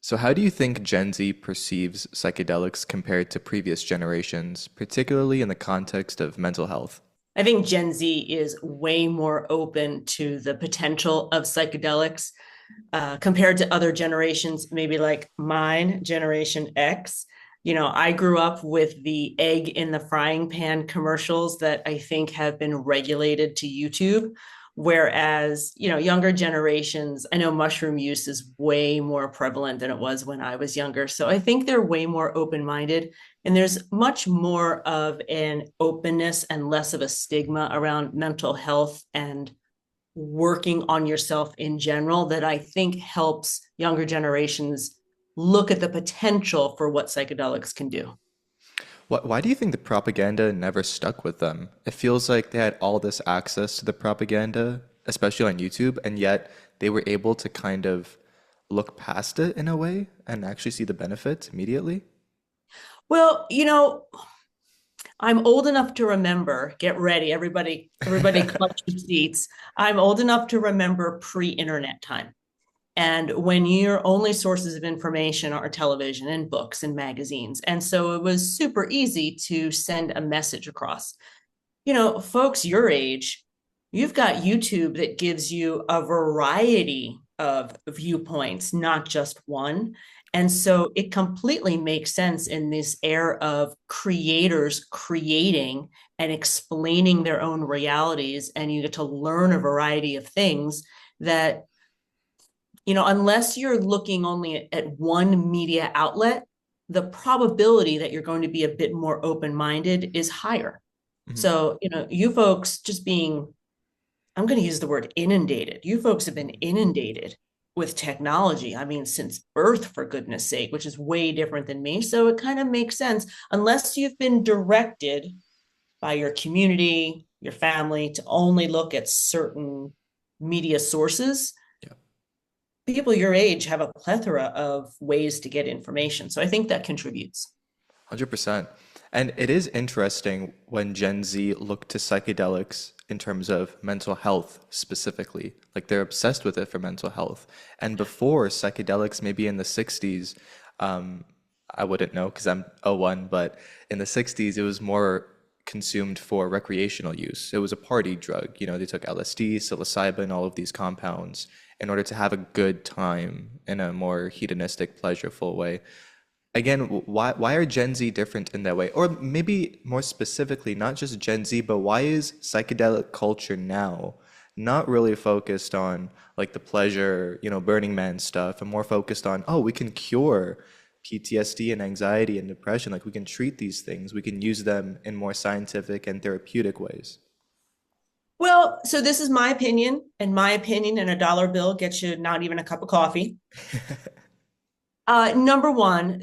So, how do you think Gen Z perceives psychedelics compared to previous generations, particularly in the context of mental health? I think Gen Z is way more open to the potential of psychedelics compared to other generations, maybe like mine, Generation X. I grew up with the egg in the frying pan commercials that I think have been regulated to YouTube. Whereas, younger generations, I know mushroom use is way more prevalent than it was when I was younger. So I think they're way more open minded. And there's much more of an openness and less of a stigma around mental health and working on yourself in general that I think helps younger generations look at the potential for what psychedelics can do. Why do you think the propaganda never stuck with them? It feels like they had all this access to the propaganda, especially on YouTube, and yet they were able to kind of look past it in a way and actually see the benefits immediately. Well, I'm old enough to remember, get ready, everybody clutch your seats. I'm old enough to remember pre-internet time. And when your only sources of information are television and books and magazines. And so it was super easy to send a message across. Folks your age, you've got YouTube that gives you a variety of viewpoints, not just one. And so it completely makes sense in this era of creators creating and explaining their own realities, and you get to learn a variety of things that, unless you're looking only at one media outlet, the probability that you're going to be a bit more open minded is higher. Mhm. So, you folks just being, I'm going to use the word inundated. You folks have been inundated with technology. I mean, since birth, for goodness sake, which is way different than me. So it kind of makes sense, unless you've been directed by your community, your family to only look at certain media sources. Yeah. People your age have a plethora of ways to get information. So I think that contributes. 100%. And it is interesting when Gen Z look to psychedelics in terms of mental health specifically. Like they're obsessed with it for mental health. And before psychedelics, maybe in the 60s, um, I wouldn't know because I'm '01, but in the 60s, it was more consumed for recreational use. It was a party drug. You know, they took LSD, psilocybin, all of these compounds in order to have a good time in a more hedonistic, pleasureful way. Again, why are Gen Z different in that way? Or maybe more specifically, not just Gen Z, but why is psychedelic culture now not really focused on like the pleasure, Burning Man stuff, and more focused on, oh, we can cure PTSD and anxiety and depression. Like we can treat these things. We can use them in more scientific and therapeutic ways. Well, so this is my opinion, and my opinion and a dollar bill gets you not even a cup of coffee. Number one,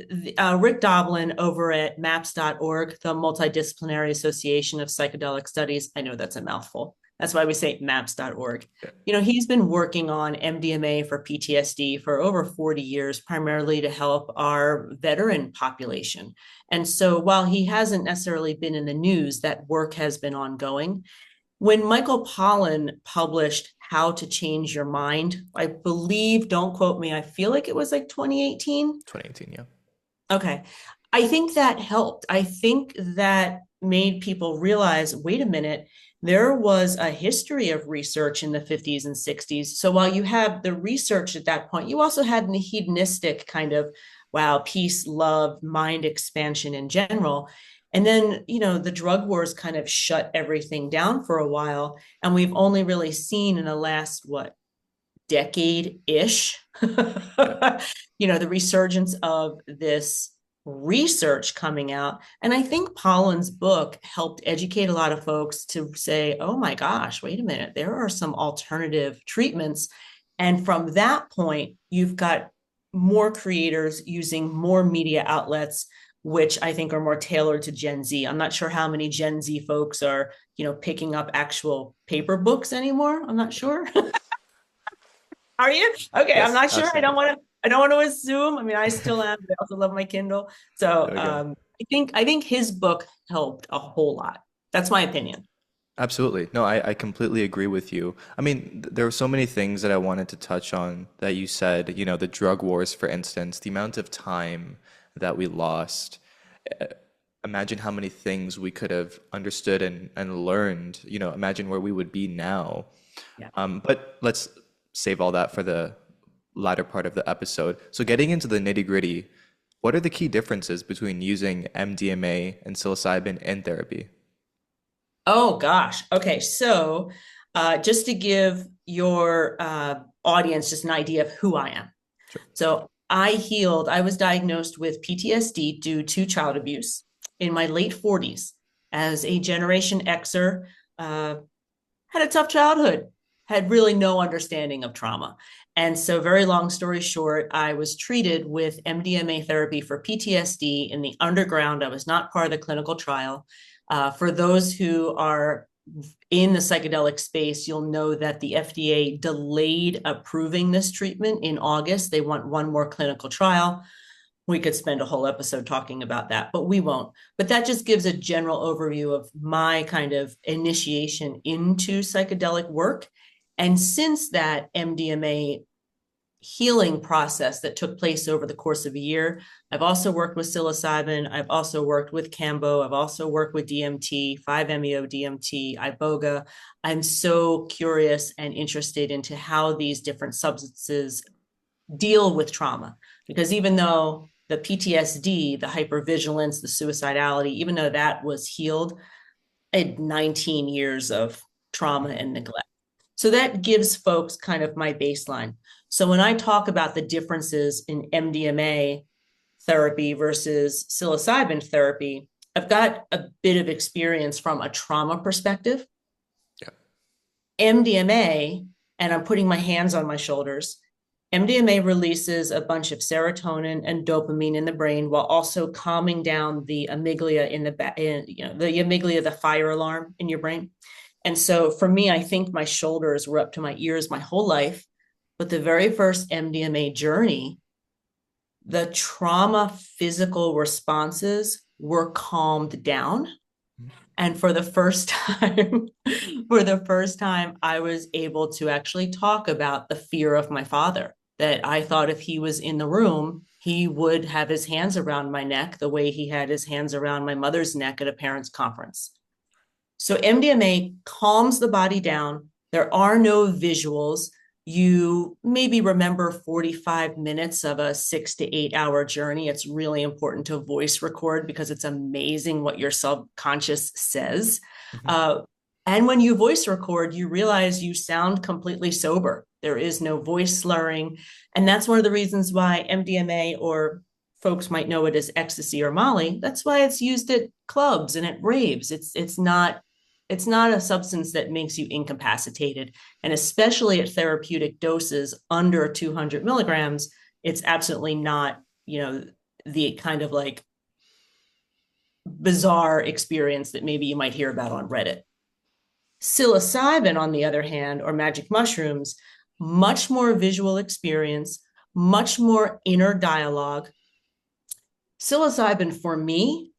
Rick Doblin over at MAPS.org, the Multidisciplinary Association of Psychedelic Studies. I know that's a mouthful. That's why we say MAPS.org. He's been working on MDMA for PTSD for over 40 years, primarily to help our veteran population. And so while he hasn't necessarily been in the news, that work has been ongoing. When Michael Pollan published How to Change Your Mind, I believe, don't quote me, I feel like it was like 2018. 2018, yeah. Okay. I think that helped. I think that made people realize, wait a minute, there was a history of research in the 50s and 60s. So while you have the research at that point, you also had the hedonistic kind of, wow, peace, love, mind expansion in general. And then, the drug wars kind of shut everything down for a while. And we've only really seen in the last, what, decade ish, Yeah. the resurgence of this research coming out. And I think Pollan's book helped educate a lot of folks to say, oh my gosh, wait a minute, there are some alternative treatments. And from that point, you've got more creators using more media outlets, which I think are more tailored to Gen Z. I'm not sure how many Gen Z folks are, picking up actual paper books anymore. I'm not sure. Are you? Okay, I'm Yes, not sure. I don't absolutely. want to. I don't want to assume. I mean, I still am, but I also love my Kindle. So Okay. I think his book helped a whole lot. That's my opinion. Absolutely. No, I completely agree with you. I mean, there were so many things that I wanted to touch on that you said, the drug wars, for instance, the amount of time that we lost. Imagine how many things we could have understood and learned, imagine where we would be now. Yeah. But let's save all that for the latter part of the episode. So getting into the nitty-gritty, what are the key differences between using MDMA and psilocybin in therapy? Oh gosh. Okay. So, just to give your audience just an idea of who I am. Sure. So, I was diagnosed with PTSD due to child abuse in my late 40s as a Generation Xer. Uh, had a tough childhood, had really no understanding of trauma. And so, very long story short, I was treated with MDMA therapy for PTSD in the underground. I was not part of the clinical trial. For those who are in the psychedelic space, you'll know that the FDA delayed approving this treatment in August. They want one more clinical trial. We could spend a whole episode talking about that, but we won't. But that just gives a general overview of my kind of initiation into psychedelic work. And since that MDMA healing process that took place over the course of a year, I've also worked with psilocybin. I've also worked with Cambo. I've also worked with DMT, 5-MeO DMT, iboga. I'm so curious and interested into how these different substances deal with trauma. Because even though the PTSD, the hypervigilance, the suicidality, even though that was healed, I had 19 years of trauma and neglect. So that gives folks kind of my baseline. So when I talk about the differences in MDMA therapy versus psilocybin therapy, I've got a bit of experience from a trauma perspective. Yeah. MDMA, and I'm putting my hands on my shoulders, MDMA releases a bunch of serotonin and dopamine in the brain while also calming down the amygdala the amygdala, the fire alarm in your brain. And so for me, I think my shoulders were up to my ears my whole life. But the very first MDMA journey, the trauma physical responses were calmed down. And for the first time, I was able to actually talk about the fear of my father, that I thought if he was in the room, he would have his hands around my neck the way he had his hands around my mother's neck at a parents' conference. So MDMA calms the body down. There are no visuals. You maybe remember 45 minutes of a 6 to 8 hour journey. It's really important to voice record because it's amazing what your subconscious says. Mhm. Uh, and when you voice record, you realize you sound completely sober. There is no voice slurring. And that's one of the reasons why MDMA, or folks might know it as ecstasy or Molly, that's why it's used at clubs and at raves. It's not a substance that makes you incapacitated. And especially at therapeutic doses under 200 milligrams, it's absolutely not, the kind of like bizarre experience that maybe you might hear about on Reddit. Psilocybin, on the other hand, or magic mushrooms, much more visual experience, much more inner dialogue. Psilocybin for me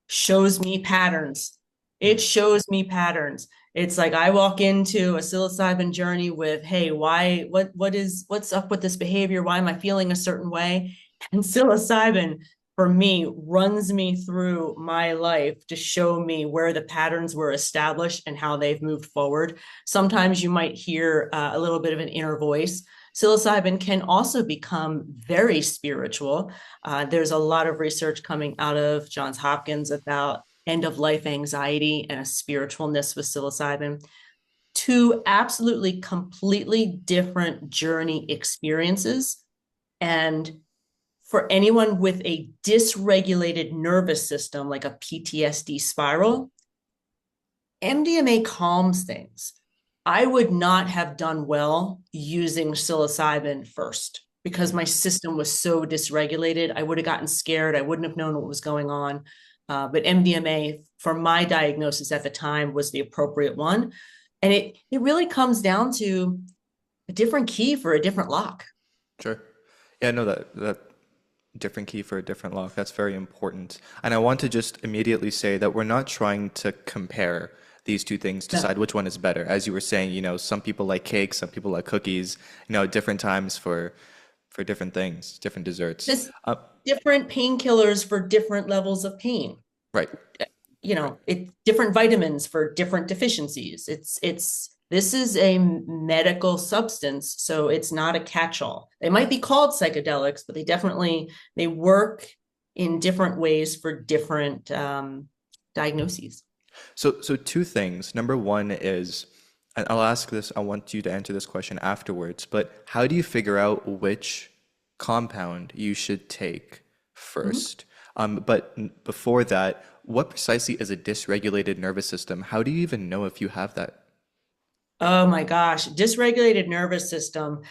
shows me patterns. It Mhm. shows me patterns. It's like I walk into a psilocybin journey with, hey, what's up with this behavior? Why am I feeling a certain way? And psilocybin for me runs me through my life to show me where the patterns were established and how they've moved forward. Sometimes you might hear a little bit of an inner voice. Psilocybin can also become very spiritual. There's a lot of research coming out of Johns Hopkins about end of life anxiety and a spiritualness with psilocybin. Two absolutely completely different journey experiences. And for anyone with a dysregulated nervous system, like a PTSD spiral, MDMA calms things. I would not have done well using psilocybin first because my system was so dysregulated. I would have gotten scared. I wouldn't have known what was going on. But MDMA, for my diagnosis at the time, was the appropriate one. And it really comes down to a different key for a different lock. Sure. Yeah, no, that different key for a different lock, that's very important. And I want to just immediately say that we're not trying to compare these two things, Yeah. decide which one is better. As you were saying, some people like cake, some people like cookies, different times for different things, different desserts. This different painkillers for different levels of pain. Right, right. It different vitamins for different deficiencies. It's this is a medical substance, so it's not a catch-all. They might be called psychedelics, but they work in different ways for different diagnoses. So two things. Number one is, and I'll ask this, I want you to answer this question afterwards, but how do you figure out which compound you should take Mhm. first? Before that, what precisely is a dysregulated nervous system? How do you even know if you have that? Oh my gosh, dysregulated nervous system.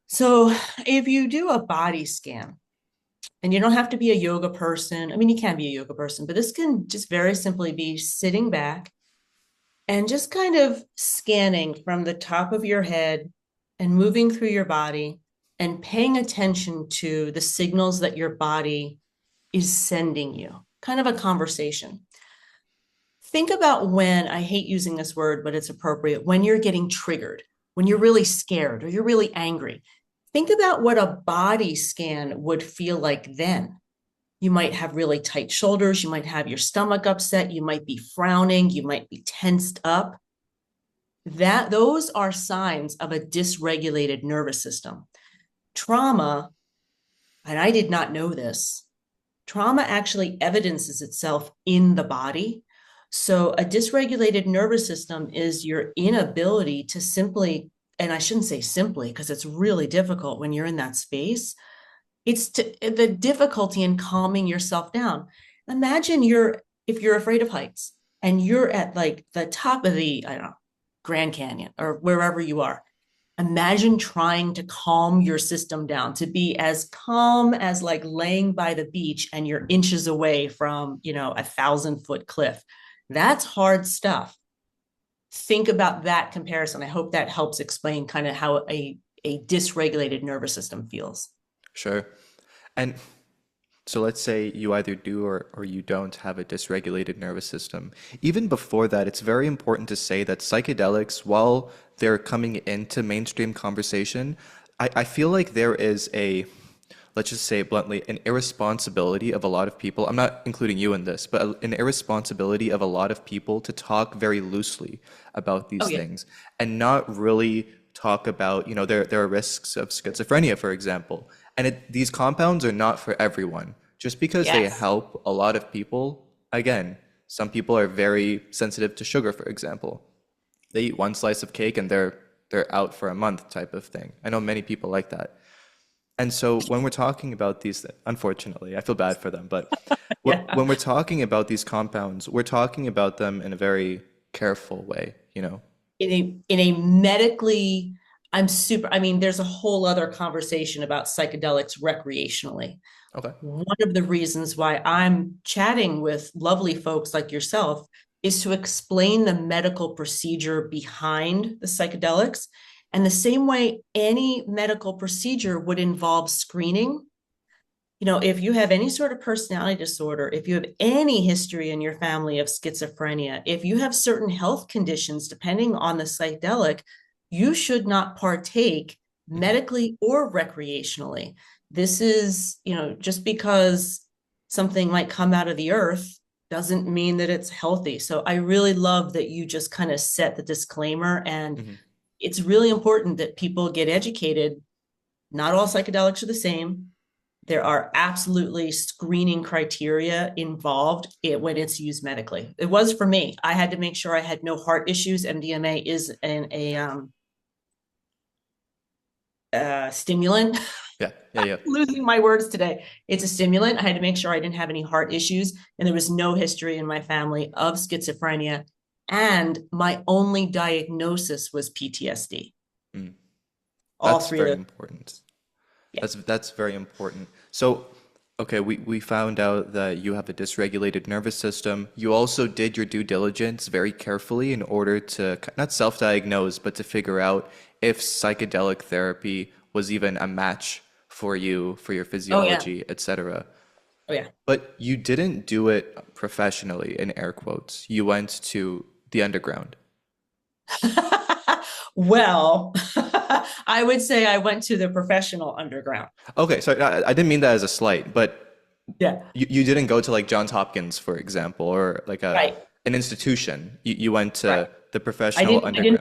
So if you do a body scan, and you don't have to be a yoga person. I mean, you can be a yoga person, but this can just very simply be sitting back and just kind of scanning from the top of your head and moving through your body and paying attention to the signals that your body is sending you, kind of a conversation. Think about when, I hate using this word, but it's appropriate, when you're getting triggered, when you're really scared or you're really angry. Think about what a body scan would feel like then. You might have really tight shoulders. You might have your stomach upset. You might be frowning. You might be tensed up. Those are signs of a dysregulated nervous system. Trauma, and I did not know this, trauma actually evidences itself in the body. So a dysregulated nervous system is your inability to simply, and I shouldn't say simply because it's really difficult when you're in that space. The difficulty in calming yourself down. Imagine if you're afraid of heights and you're at like the top of the, I don't know, Grand Canyon or wherever you are. Imagine trying to calm your system down, to be as calm as like laying by the beach and you're inches away from, 1,000-foot cliff. That's hard stuff. Think about that comparison. I hope that helps explain kind of how a dysregulated nervous system feels. Sure. And so let's say you either do or you don't have a dysregulated nervous system. Even before that, it's very important to say that psychedelics, while they're coming into mainstream conversation, I feel like there is let's just say bluntly, an irresponsibility of a lot of people. I'm not including you in this, but an irresponsibility of a lot of people to talk very loosely about Oh these yeah. things and not really talk about, there are risks of schizophrenia, for example. And these compounds are not for everyone. Just because they Yes. help a lot of people, again, some people are very sensitive to sugar, for example. They eat one slice of cake and they're out for a month type of thing. I know many people like that. And so when we're talking about unfortunately, I feel bad for them, but Yeah. when we're talking about these compounds, we're talking about them in a very careful way, you know? In a medically, I mean, there's a whole other conversation about psychedelics recreationally. Okay. One of the reasons why I'm chatting with lovely folks like yourself is to explain the medical procedure behind the psychedelics. And the same way any medical procedure would involve screening, if you have any sort of personality disorder, if you have any history in your family of schizophrenia, if you have certain health conditions, depending on the psychedelic, you should not partake Mhm. medically or recreationally. This is, just because something might come out of the earth doesn't mean that it's healthy. So I really love that you just kind of set the disclaimer. And Mhm. it's really important that people get educated. Not all psychedelics are the same. There are absolutely screening criteria involved when it's used medically. It was for me. I had to make sure I had no heart issues. MDMA is a stimulant. Yeah, yeah, yeah. Losing my words today. It's a stimulant. I had to make sure I didn't have any heart issues, and there was no history in my family of schizophrenia. And my only diagnosis was PTSD. Mm. All That's three of very those. important. Yeah. That's very important. So, okay, we found out that you have a dysregulated nervous system. You also did your due diligence very carefully in order to not self-diagnose, but to figure out if psychedelic therapy was even a match for you, for your Oh yeah. physiology, etc. Oh yeah. But you didn't do it professionally, in air quotes. You went to the underground? Well, I would say I went to the professional underground. Okay, so I didn't mean that as a slight, but Yeah, you didn't go to like Johns Hopkins, for example, or like right, an institution. You went right. to the professional underground.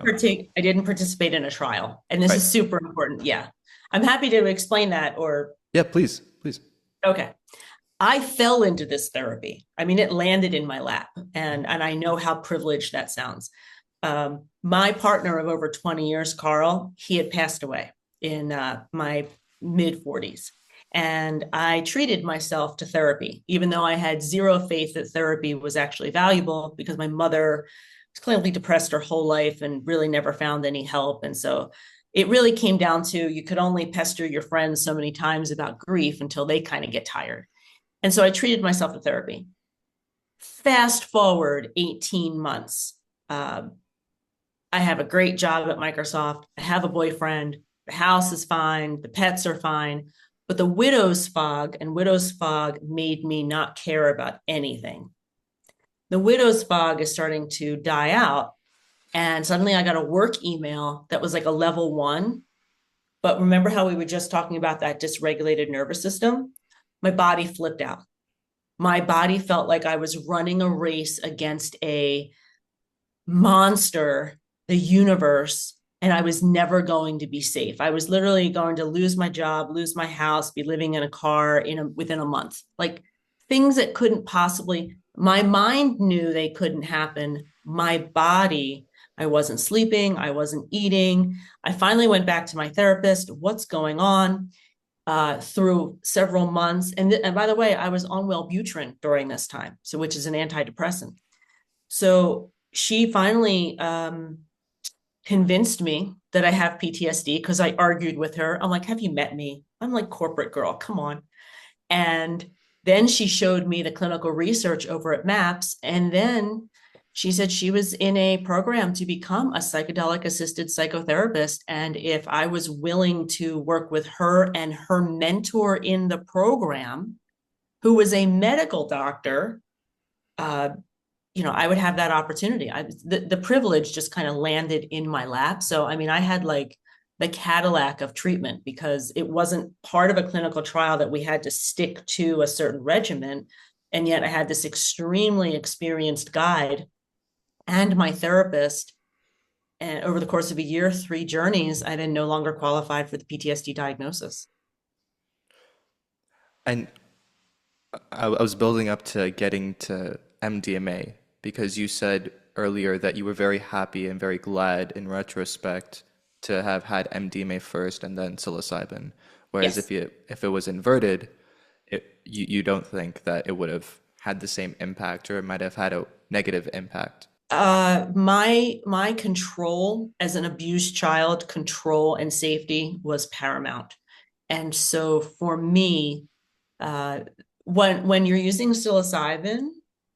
I didn't participate in a trial, and this Right. is super important. Yeah, I'm happy to explain that. Or Yeah, please, please. okay, I fell into this therapy. I mean, it landed in my lap, and I know how privileged that sounds. My partner of over 20 years, Carl, he had passed away in my mid 40s. And I treated myself to therapy, even though I had zero faith that therapy was actually valuable because my mother was clinically depressed her whole life and really never found any help. And so it really came down to you could only pester your friends so many times about grief until they kind of get tired. And so I treated myself to therapy. Fast forward 18 months. Uh, I have a great job at Microsoft. I have a boyfriend. The house is fine. The pets are fine. But the widow's fog made me not care about anything. The widow's fog is starting to die out. And suddenly I got a work email that was like a level 1. But remember how we were just talking about that dysregulated nervous system? My body flipped out. My body felt like I was running a race against a monster, the universe, and I was never going to be safe. I was literally going to lose my job, lose my house, be living in a car within a month. Like things that couldn't possibly, my mind knew they couldn't happen. My body, I wasn't sleeping, I wasn't eating. I finally went back to my therapist. What's going on? Through several months. And by the way, I was on Wellbutrin during this time, so which is an antidepressant. So she finally convinced me that I have PTSD because I argued with her. I'm like, have you met me? I'm like corporate girl, come on. And then she showed me the clinical research over at MAPS. And then she said she was in a program to become a psychedelic assisted psychotherapist. And if I was willing to work with her and her mentor in the program, who was a medical doctor, I would have that opportunity. The privilege just kind of landed in my lap. So, I mean, I had like the Cadillac of treatment because it wasn't part of a clinical trial that we had to stick to a certain regimen. And yet I had this extremely experienced guide and my therapist. And over the course of a year, 3 journeys, I then no longer qualified for the PTSD diagnosis. And I was building up to getting to MDMA because you said earlier that you were very happy and very glad in retrospect to have had MDMA first and then psilocybin. Whereas Yes. if it was inverted, you don't think that it would have had the same impact or it might have had a negative impact. My control as an abused child, control and safety was paramount. And so for me, uh, when you're using psilocybin,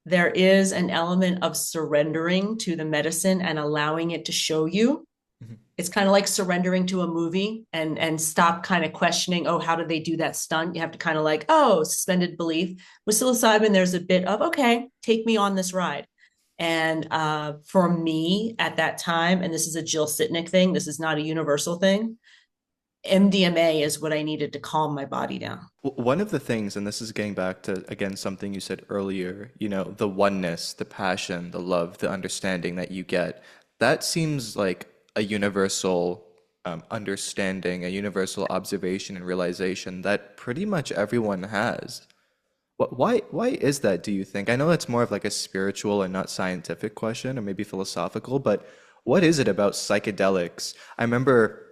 there is an element of surrendering to the medicine and allowing it to show you. Mhm. It's kind of like surrendering to a movie and stop kind of questioning, oh, how did they do that stunt? You have to kind of like, oh, suspended belief. With psilocybin, there's a bit of, okay, take me on this ride. And for me at that time, and this is a Jill Sitnick thing, this is not a universal thing, MDMA is what I needed to calm my body down. One of the things, and this is getting back to, again, something you said earlier, the oneness, the passion, the love, the understanding that you get, that seems like a universal understanding, a universal observation and realization that pretty much everyone has. Why is that, do you think? I know it's more of like a spiritual and not scientific question, or maybe philosophical, but what is it about psychedelics? I remember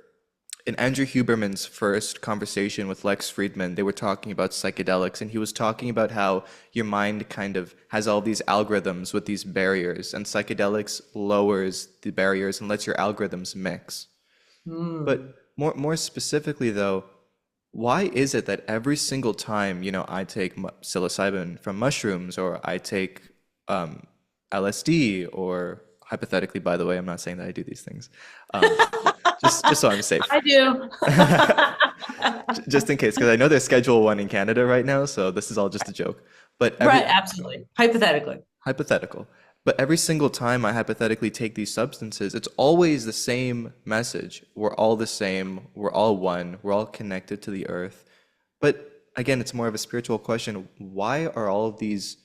in Andrew Huberman's first conversation with Lex Friedman, they were talking about psychedelics, and he was talking about how your mind kind of has all these algorithms with these barriers, and psychedelics lowers the barriers and lets your algorithms mix. Hmm. But more specifically, though, why is it that every single time, I take psilocybin from mushrooms, or I take LSD, or hypothetically, by the way, I'm not saying that I do these things, um, just so I'm safe. I do. Just in case, because I know there's Schedule 1 in Canada right now, so this is all just a joke. But Right, absolutely. Hypothetically. hypothetical. But every single time I hypothetically take these substances, it's always the same message. We're all the same. We're all one. We're all connected to the earth. But again, it's more of a spiritual question. Why are all of these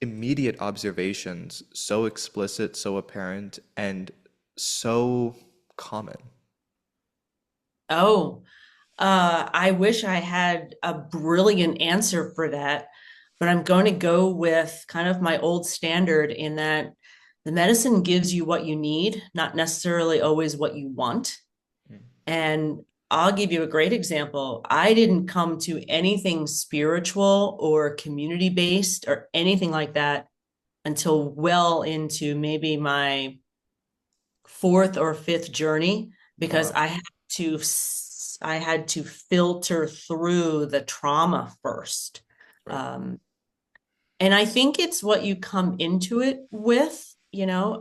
immediate observations so explicit, so apparent, and so common? Oh, I wish I had a brilliant answer for that, but I'm going to go with kind of my old standard in that the medicine gives you what you need, not necessarily always what you want. And I'll give you a great example. I didn't come to anything spiritual or community based or anything like that until well into maybe my fourth or fifth journey Oh, because wow. to I had to filter through the trauma first. Right. Um, and I think it's what you come into it with, you know.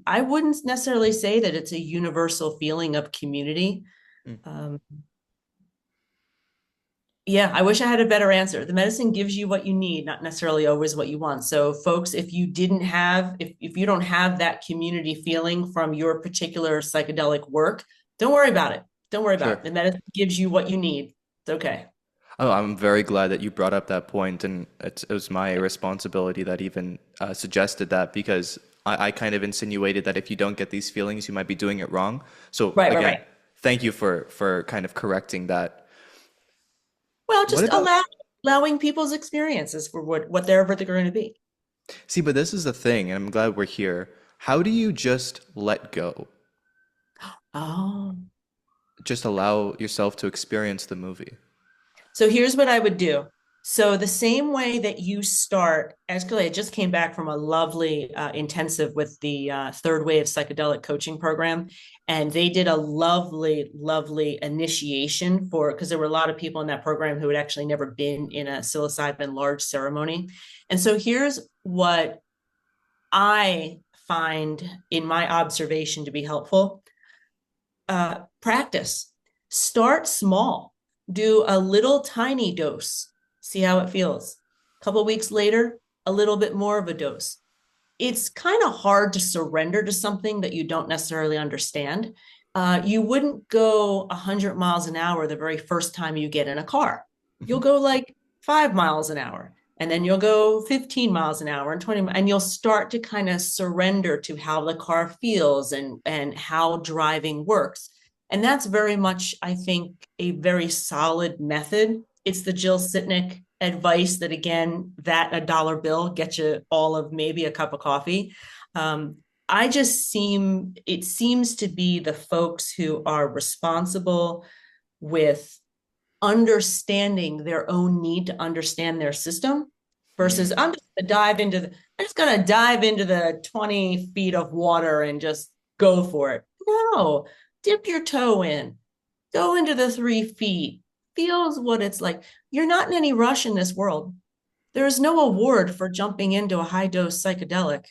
I wouldn't necessarily say that it's a universal feeling of community. Mm. Um, yeah, I wish I had a better answer. The medicine gives you what you need, not necessarily always what you want. So, folks, if you don't have that community feeling from your particular psychedelic work, don't worry about it. Don't worry about Sure. it. The medicine gives you what you need. It's okay. Oh, I'm very glad that you brought up that point, and it was my responsibility that even suggested that because I kind of insinuated that if you don't get these feelings, you might be doing it wrong. So Right, right, again, right. thank you for kind of correcting that. Well, What just about, allowing people's experiences for whatever they're going to be. see, but this is the thing, and I'm glad we're here. How do you just let go? Oh. Just allow yourself to experience the movie. So here's what I would do. So the same way that you start, actually, I just came back from a lovely intensive with the third wave psychedelic coaching program, and they did a lovely, lovely initiation for because there were a lot of people in that program who had actually never been in a psilocybin large ceremony. And so here's what I find in my observation to be helpful. Practice. Start small. Do a little tiny dose. See how it feels. A couple weeks later, a little bit more of a dose. It's kind of hard to surrender to something that you don't necessarily understand. You wouldn't go 100 miles an hour the very first time you get in a car. You'll Mhm. go like 5 miles an hour, and then you'll go 15 miles an hour and 20, and you'll start to kind of surrender to how the car feels and how driving works. And that's very much, I think, a very solid method. It's the Jill Sitnick advice that, again, that a dollar bill gets you all of maybe a cup of coffee. Um, it seems to be the folks who are responsible with understanding their own need to understand their system versus Mm. I'm just gonna dive into the 20 feet of water and just go for it. No, dip your toe in, go into the 3 feet, feels what it's like. You're not in any rush in this world. There is no award for jumping into a high dose psychedelic,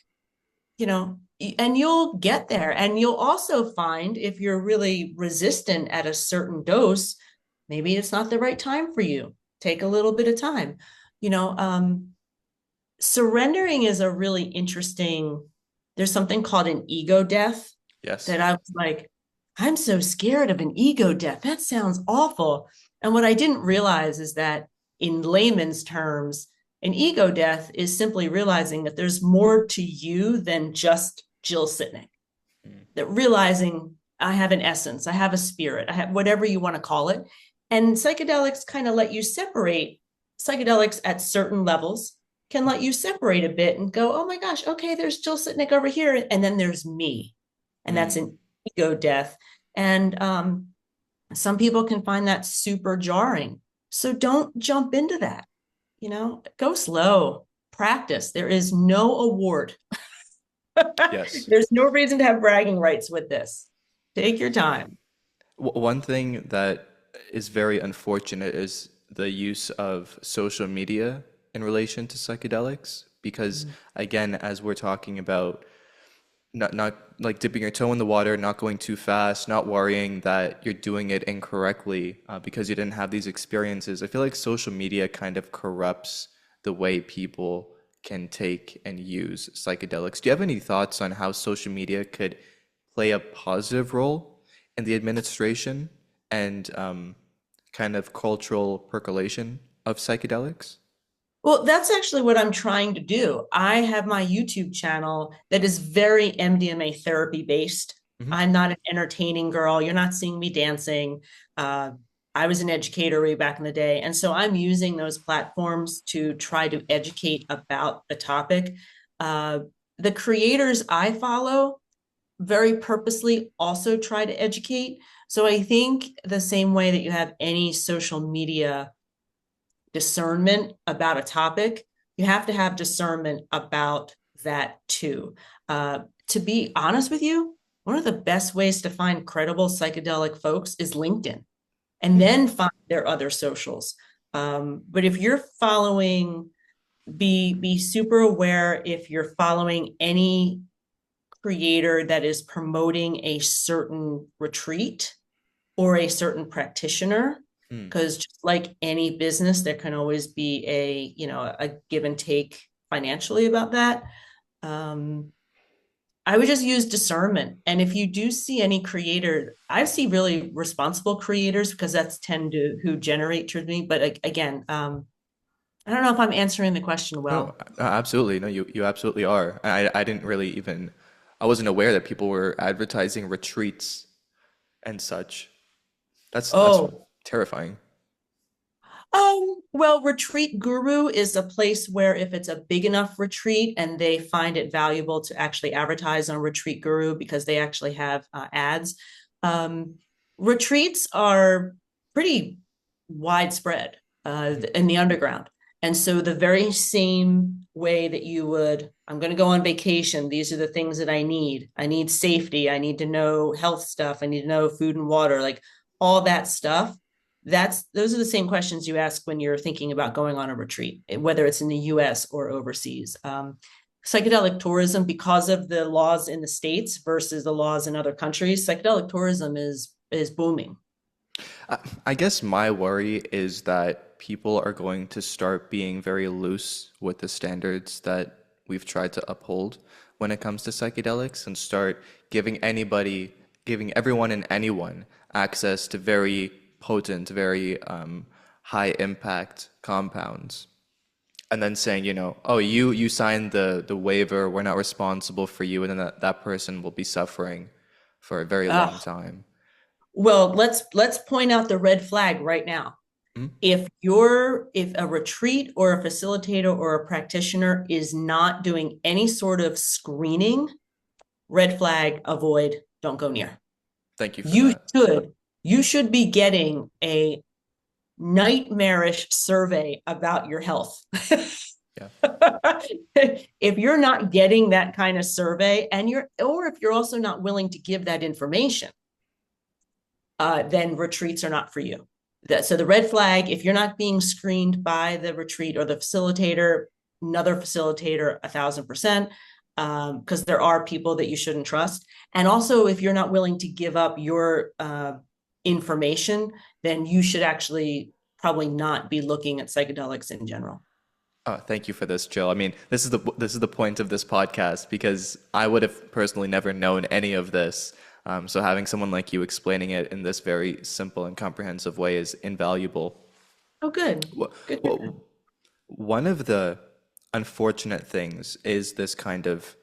you know, and you'll get there. And you'll also find if you're really resistant at a certain dose, maybe it's not the right time for you. Take a little bit of time. You know, surrendering is a really interesting, there's something called an ego death Yes. that I was like, I'm so scared of an ego death. That sounds awful. And what I didn't realize is that in layman's terms, an ego death is simply realizing that there's more to you than just Jill Sitnick. Mm. That realizing I have an essence, I have a spirit, I have whatever you want to call it. And psychedelics kind of let you separate. Psychedelics at certain levels can let you separate a bit and go, oh my gosh, okay, there's Jill Sitnick over here. And then there's me. And that's Mm. an ego death. And some people can find that super jarring. So don't jump into that. You know, go slow, practice. There is no award. Yes. There's no reason to have bragging rights with this. Take your time. One thing that is very unfortunate is the use of social media in relation to psychedelics, because again, as we're talking about not like dipping your toe in the water, not going too fast, not worrying that you're doing it incorrectly because you didn't have these experiences. I feel like social media kind of corrupts the way people can take and use psychedelics. Do you have any thoughts on how social media could play a positive role in the administration and kind of cultural percolation of psychedelics? Well, that's actually what I'm trying to do. I have my YouTube channel that is very MDMA therapy based. Hmm. I'm not an entertaining girl. You're not seeing me dancing. Uh, I was an educator way back in the day. And so I'm using those platforms to try to educate about the topic. Uh, the creators I follow very purposely also try to educate. So I think the same way that you have any social media discernment about a topic, you have to have discernment about that too. To be honest with you, one of the best ways to find credible psychedelic folks is LinkedIn, and Hmm. then find their other socials. But if you're following, be super aware if you're following any creator that is promoting a certain retreat or a certain practitioner, Hmm. because just like any business there can always be a give and take financially about that. Um, i would just use discernment, and if you do see any creator, I see really responsible creators because that's tend to who generate towards me. But again, I don't know if I'm answering the question No, well. absolutely. No, you absolutely are. I didn't really even, I wasn't aware that people were advertising retreats and such. That's Oh, terrifying. well, Retreat Guru is a place where if it's a big enough retreat and they find it valuable to actually advertise on Retreat Guru because they actually have ads. Um, Retreats are pretty widespread Hmm. in the underground. And so the very same way that you would, I'm going to go on vacation. These are the things that I need. I need safety. I need to know health stuff. I need to know food and water, like all that stuff. Those are the same questions you ask when you're thinking about going on a retreat, whether it's in the US or overseas. Psychedelic tourism, because of the laws in the States versus the laws in other countries, psychedelic tourism is booming. I guess my worry is that people are going to start being very loose with the standards that we've tried to uphold when it comes to psychedelics and start giving everyone and anyone access to very potent, very high impact compounds. And then saying, oh, you signed the waiver, we're not responsible for you, and then that person will be suffering for a very long Uh, time. well, let's point out the red flag right now. Mhm. If a retreat or a facilitator or a practitioner is not doing any sort of screening, red flag, avoid, don't go near. Thank you for You that. should you should be getting a nightmarish survey about your health. Yeah. If you're not getting that kind of survey, or if you're also not willing to give that information, then retreats are not for you. So the red flag, if you're not being screened by the retreat or the facilitator, another facilitator, 1,000%, because there are people that you shouldn't trust. And also, if you're not willing to give up your information, then you should actually probably not be looking at psychedelics in general. Thank you for this, Jill. I mean, this is the point of this podcast because I would have personally never known any of this. So having someone like you explaining it in this very simple and comprehensive way is invaluable. Oh, good. Wha- Good. wha- One of the unfortunate things is this kind of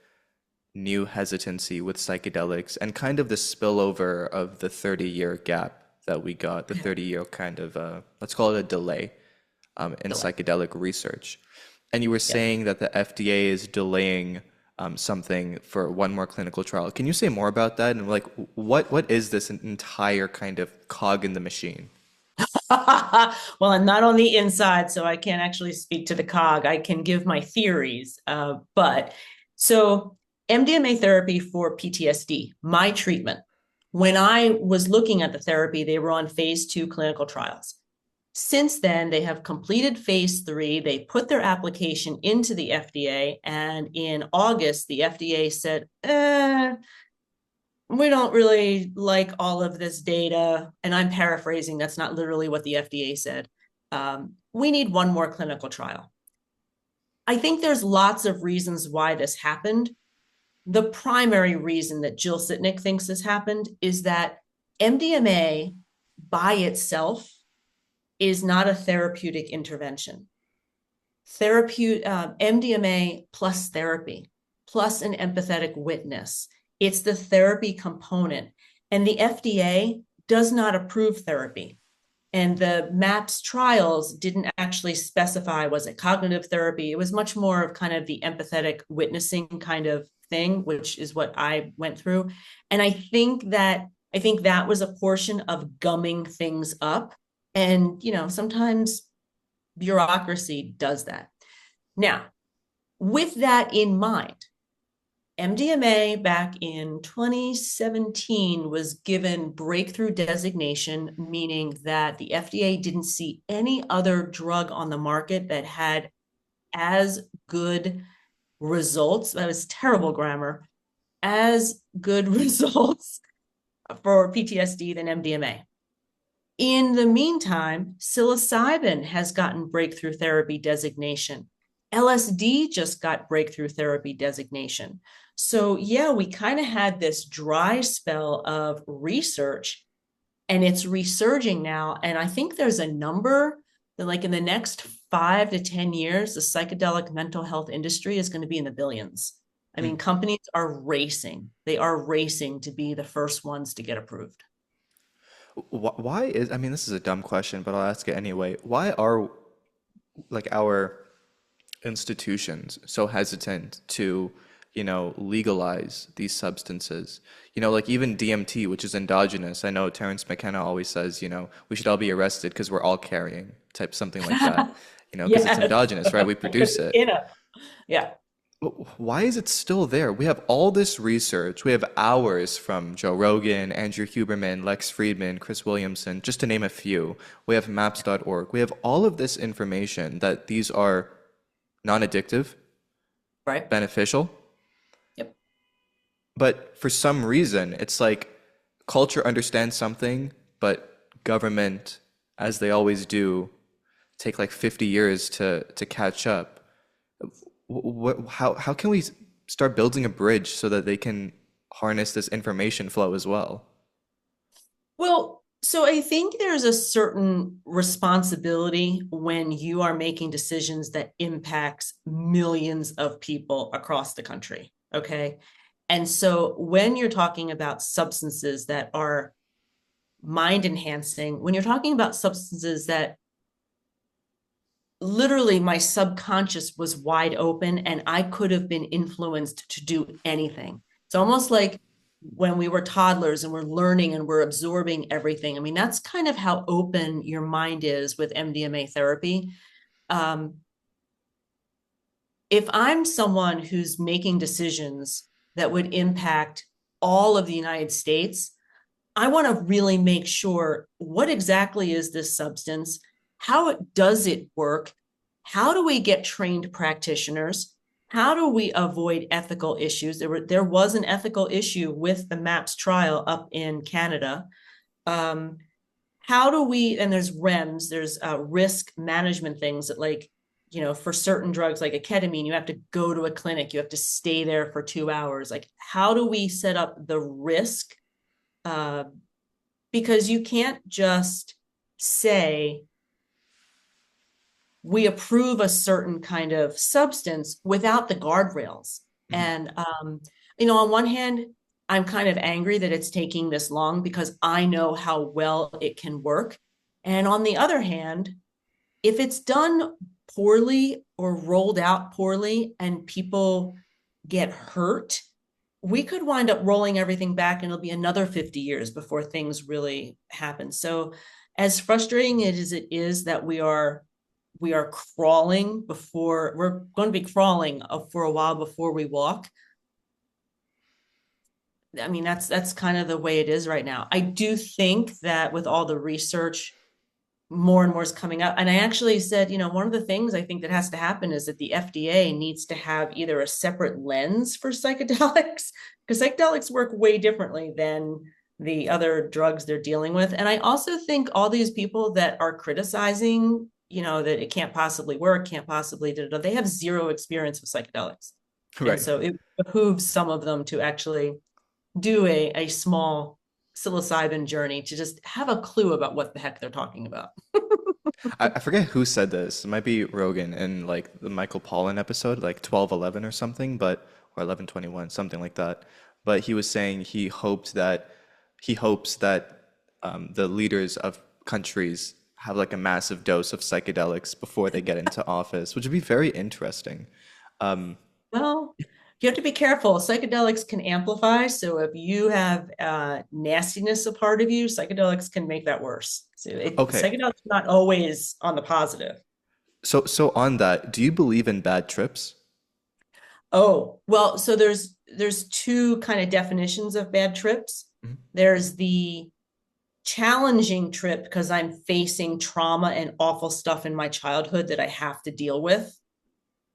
new hesitancy with psychedelics and kind of the spillover of the 30-year gap that we got, the 30-year kind of, let's call it a delay in Delay. psychedelic research. And you were Yep. saying that the FDA is delaying something for one more clinical trial. Can you say more about that? And like, what is this entire kind of cog in the machine? Well, I'm not on the inside, so I can't actually speak to the cog. I can give my theories. But so MDMA therapy for PTSD, my treatment, when I was looking at the therapy, they were on phase 2 clinical trials. Since then, they have completed phase 3. They put their application into the FDA. And in August, the FDA said, we don't really like all of this data. And I'm paraphrasing, that's not literally what the FDA said. We need one more clinical trial. I think there's lots of reasons why this happened. The primary reason that Jill Sitnick thinks this happened is that MDMA by itself is not a therapeutic intervention. MDMA plus therapy, plus an empathetic witness. It's the therapy component. And the FDA does not approve therapy. And the MAPS trials didn't actually specify, was it cognitive therapy? It was much more of kind of the empathetic witnessing kind of thing, which is what I went through. And I think that was a portion of gumming things up. And, sometimes bureaucracy does that. Now, with that in mind, MDMA back in 2017 was given breakthrough designation, meaning that the FDA didn't see any other drug on the market that had as good results. That was terrible grammar. As good results for PTSD than MDMA. In the meantime, psilocybin has gotten breakthrough therapy designation. LSD just got breakthrough therapy designation. So yeah, we kind of had this dry spell of research and it's resurging now. And I think there's a number that like in the next 5 to 10 years, the psychedelic mental health industry is going to be in the billions. I mean, companies are racing. They are racing to be the first ones to get approved. Why is, I mean, this is a dumb question, but I'll ask it anyway. Why are like our institutions so hesitant to, legalize these substances? Like even DMT, which is endogenous. I know Terrence McKenna always says, we should all be arrested because we're all carrying, type something like that. Because it's Yes. endogenous, right? We produce it. Yeah. Why is it still there? We have all this research. We have hours from Joe Rogan, Andrew Huberman, Lex Friedman, Chris Williamson, just to name a few. We have maps.org. We have all of this information that these are non-addictive, Right. beneficial. Yep. But for some reason, it's like culture understands something, but government, as they always do, take like 50 years to catch up. How can we start building a bridge so that they can harness this information flow as well? Well, so I think there's a certain responsibility when you are making decisions that impacts millions of people across the country. Okay. And so when you're talking about substances that are mind enhancing, when you're talking about substances that literally my subconscious was wide open and I could have been influenced to do anything. It's almost like when we were toddlers and we're learning and we're absorbing everything. I mean, that's kind of how open your mind is with MDMA therapy. Um, if I'm someone who's making decisions that would impact all of the United States, I want to really make sure what exactly is this substance? How does it work? How do we get trained practitioners? How do we avoid ethical issues? There was an ethical issue with the MAPS trial up in Canada. How do we, and there's REMS, there's risk management things that like, for certain drugs like a ketamine, you have to go to a clinic, you have to stay there for 2 hours. Like, how do we set up the risk? Because you can't just say, we approve a certain kind of substance without the guardrails. And, on one hand, I'm kind of angry that it's taking this long because I know how well it can work. And on the other hand, if it's done poorly or rolled out poorly and people get hurt, we could wind up rolling everything back and it'll be another 50 years before things really happen. So as frustrating as it is that we are crawling before we're going to be crawling for a while before we walk. I mean, that's kind of the way it is right now. I do think that with all the research, more and more is coming up. And I actually said, one of the things I think that has to happen is that the FDA needs to have either a separate lens for psychedelics, because psychedelics work way differently than the other drugs they're dealing with. And I also think all these people that are criticizing that it can't possibly work, can't possibly, they have zero experience with psychedelics. And Right. so it behooves some of them to actually do a small psilocybin journey to just have a clue about what the heck they're talking about. I forget who said this. It might be Rogan in like the Michael Pollan episode, like 12:11 or something, but or 11:21, something like that. But he was saying he hopes that the leaders of countries have like a massive dose of psychedelics before they get into office, which would be very interesting. Um, Well, you have to be careful. Psychedelics can amplify. So if you have nastiness a part of you, psychedelics can make that worse. So okay, psychedelics are not always on the positive. so on that, do you believe in bad trips? Oh, well, so there's two kind of definitions of bad trips. Mhm. There's the challenging trip because I'm facing trauma and awful stuff in my childhood that I have to deal with.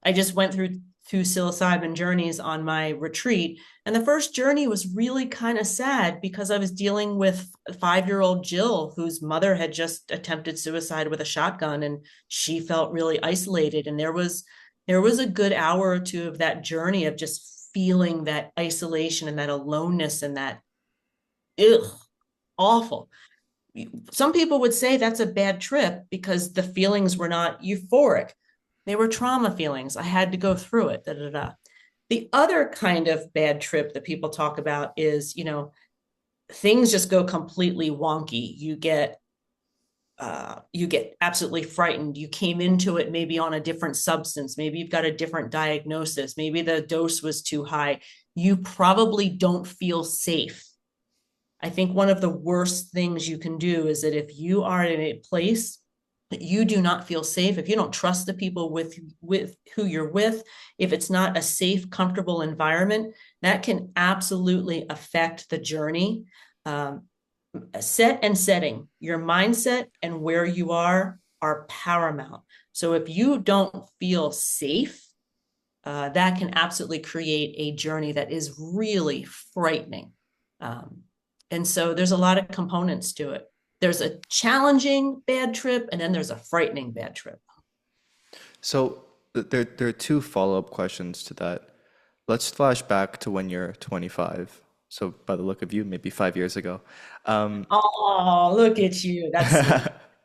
I just went through psilocybin journeys on my retreat. And the first journey was really kind of sad because I was dealing with 5-year-old Jill, whose mother had just attempted suicide with a shotgun, and she felt really isolated. And there was a good hour or two of that journey of just feeling that isolation and that aloneness and that ugh, awful. Some people would say that's a bad trip because the feelings were not euphoric. They were trauma feelings. I had to go through it. Da, da, da. The other kind of bad trip that people talk about is, things just go completely wonky. You get absolutely frightened. You came into it maybe on a different substance. Maybe you've got a different diagnosis. Maybe the dose was too high. You probably don't feel safe. I think one of the worst things you can do is that if you are in a place that you do not feel safe, if you don't trust the people with who you're with, if it's not a safe, comfortable environment, that can absolutely affect the journey. Set and setting, your mindset and where you are paramount. So if you don't feel safe, that can absolutely create a journey that is really frightening. Um, and so there's a lot of components to it. There's a challenging bad trip, and then there's a frightening bad trip. So there are two follow-up questions to that. Let's flash back to when you're 25. So by the look of you, maybe 5 years ago. Um, Oh, look at you. That's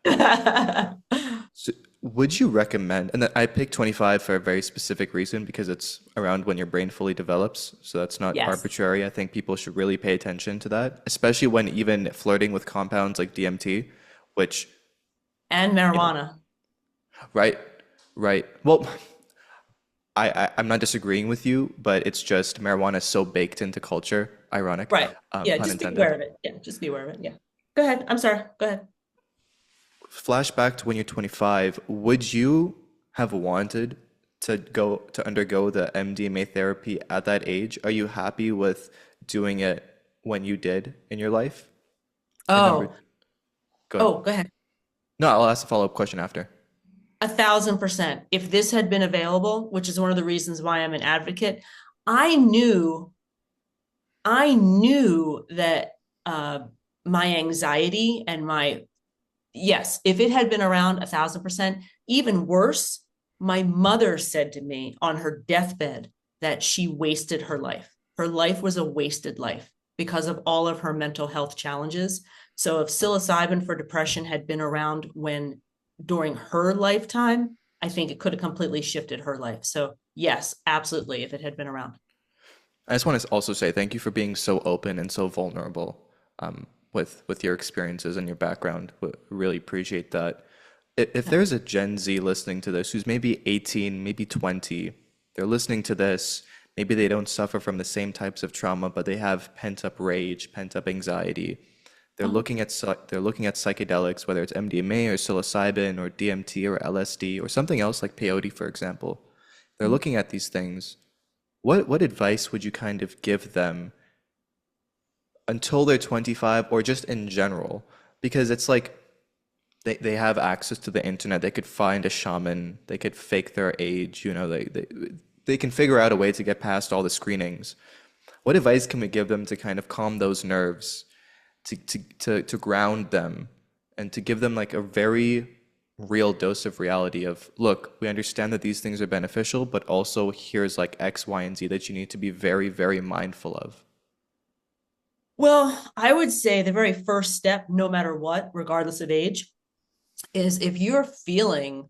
sweet. so would you recommend, and I picked 25 for a very specific reason because it's around when your brain fully develops. So that's not Yes. arbitrary. I think people should really pay attention to that, especially when even flirting with compounds like DMT, which, And you know, marijuana. right, right. Well, I'm not disagreeing with you, but it's just marijuana is so baked into culture. Ironic, Right. Yeah, pun just be aware intended. of it. Yeah, just be aware of it. Yeah. Go ahead. I'm sorry. Go ahead. Flashback to when you're 25, would you have wanted to undergo the MDMA therapy at that age? Are you happy with doing it when you did in your life? And number, Oh, go ahead. oh, go ahead. No, I'll ask a follow-up question after. 1,000%. If this had been available, which is one of the reasons why I'm an advocate, I knew, I knew that uh, my anxiety and yes, if it had been around 1,000%, even worse, my mother said to me on her deathbed that she wasted her life. Her life was a wasted life because of all of her mental health challenges. So if psilocybin for depression had been around during her lifetime, I think it could have completely shifted her life. So yes, absolutely, if it had been around. I just want to also say thank you for being so open and so vulnerable with your experiences and your background. Really appreciate that. If there's a Gen Z listening to this who's maybe 18, maybe 20, they're listening to this, maybe they don't suffer from the same types of trauma, but they have pent-up rage, pent-up anxiety. Oh, They're looking at psychedelics, whether it's MDMA or psilocybin or DMT or LSD or something else like peyote, for example. They're looking at these things. What advice would you kind of give them until they're 25 or just in general? Because it's like they have access to the internet. They could find a shaman. They could fake their age. They can figure out a way to get past all the screenings. What advice can we give them to kind of calm those nerves, to ground them, and to give them like a very real dose of reality of, look, we understand that these things are beneficial, but also here's like X, Y, and Z that you need to be very, very mindful of? Well, I would say the very first step, no matter what, regardless of age, is if you're feeling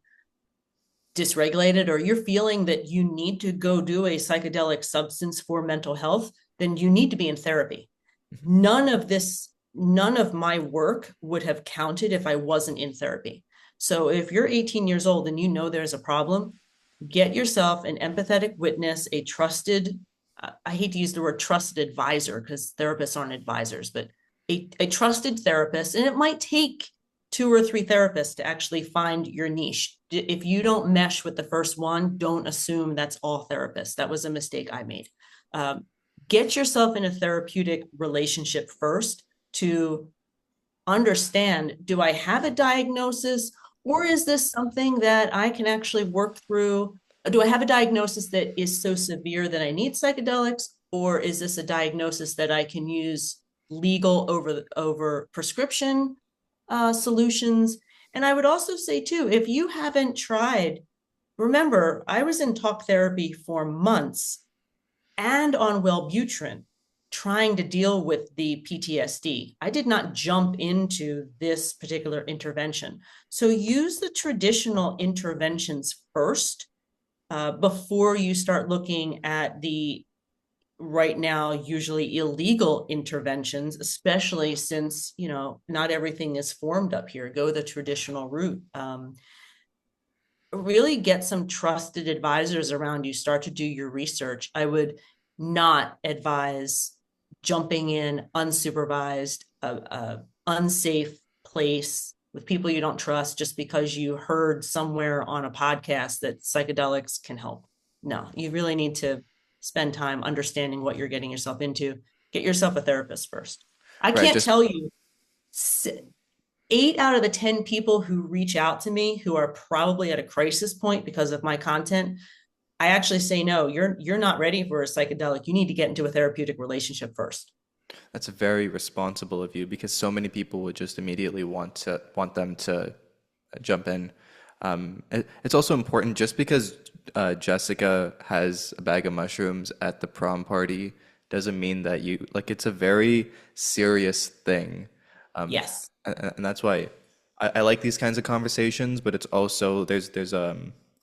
dysregulated or you're feeling that you need to go do a psychedelic substance for mental health, then you need to be in therapy. None of my work would have counted if I wasn't in therapy. So if you're 18 years old and you know there's a problem, get yourself an empathetic witness, a trusted, I hate to use the word trusted advisor because therapists aren't advisors, but a trusted therapist. And it might take 2 or 3 therapists to actually find your niche. If you don't mesh with the first one, don't assume that's all therapists. That was a mistake I made. Get yourself in a therapeutic relationship first to understand, do I have a diagnosis, or is this something that I can actually work through? Do I have a diagnosis that is so severe that I need psychedelics, or is this a diagnosis that I can use legal over prescription solutions? And I would also say too, if you haven't tried, remember, I was in talk therapy for months and on Wellbutrin, trying to deal with the PTSD. I did not jump into this particular intervention. So use the traditional interventions first before you start looking at the right now usually illegal interventions, especially since, not everything is formed up here. Go the traditional route. Really get some trusted advisors around you. Start to do your research. I would not advise jumping in unsupervised, unsafe place with people you don't trust just because you heard somewhere on a podcast that psychedelics can help. No, you really need to spend time understanding what you're getting yourself into. Get yourself a therapist first. I can't tell you 8 out of the 10 people who reach out to me who are probably at a crisis point because of my content, I actually say, no, you're not ready for a psychedelic. You need to get into a therapeutic relationship first. That's very responsible of you, because so many people would just immediately want them to jump in. It's also important, just because Jessica has a bag of mushrooms at the prom party doesn't mean that it's a very serious thing. Yes. And that's why I like these kinds of conversations, but it's also there's a